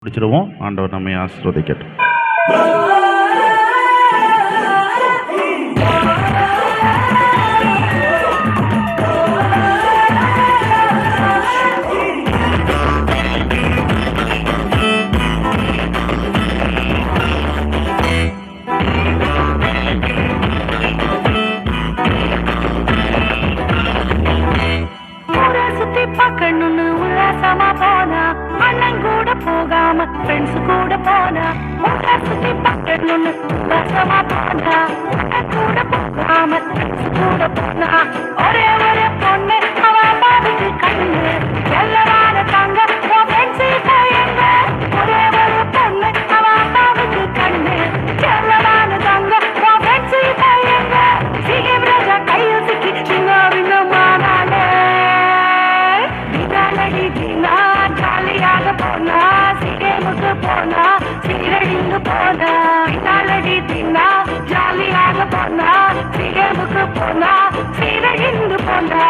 பிடிச்சிருவோம். ஆண்டவர் நம்மை ஆசீர்வதிக்கட்டும். பார்க்கணும்னு உல்லாசமா போனா அண்ணன் கூட போகாம ஃப்ரெண்ட்ஸ் கூட போனா சுத்தி பார்க்கணும்னு உல்லாசமா போனா அண்ணன் கூட போகாம ஃப்ரெண்ட்ஸ் கூட போனா ஒரே ஒரு பொண்ணு அவ அம்மாவுக்கு கண்ணு எல்லாரான தாங்க ஃப்ரெண்ட்ஸ் எங்க ஒரே ஒரு பொண்ணு அவ அம்மாவுக்கு கண்ணு எல்லாரான தாங்க ஃப்ரெண்ட்ஸ் எங்க சீக்கிரம் ராஜா கையில் சிக்கி சின்ன விண்ணமானாலே ஜாலியாக போனா சிகேமுக்கு போனா சீரழிந்து போனா நாளடி தின்னா ஜாலியாக போனா சிகேமுக்கு போனா சீரழிந்து போனா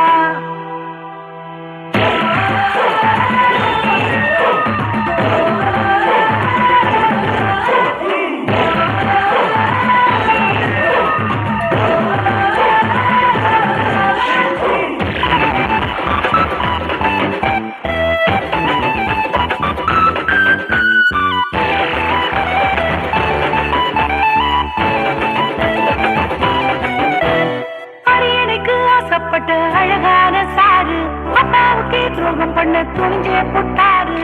அழகான சாரு அப்பாவுக்கு துரோகம் பண்ண துணிஞ்சே போட்டாரு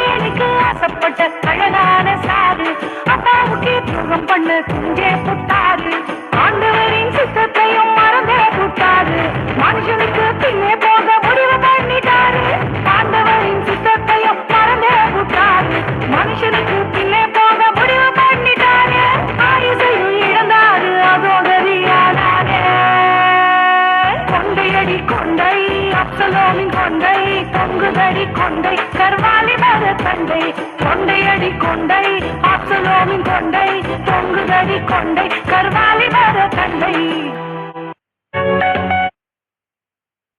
எனக்கு ஆசைப்பட்ட அழகான சாரு அப்பாவுக்கு துரோகம் பண்ண துணிஞ்சே போட்டாரு ஆண்டவரின் சித்தத்தையும் மறந்தே போட்டாரு மனுஷனுக்கு பின்னே போக முடிவு பண்ணிட்டாரு ஆண்டவரின் சித்தத்தையும் மறந்தே போட்டாரு மனுஷனுக்கு பின்னே போக முடிவு பண்ணிட்டாரு ஆயுசையும் இழந்தாரு அதோகரியானாரே கொண்டையடி கொண்டை அப்சலோமின் கொண்டை தொங்குதடி கொண்டை கர்வாலி மர தண்டை கொண்டையடி கொண்டை அப்சலோமின் கொண்டை தொங்குதடி கொண்டை கர்வாலி மர தண்டை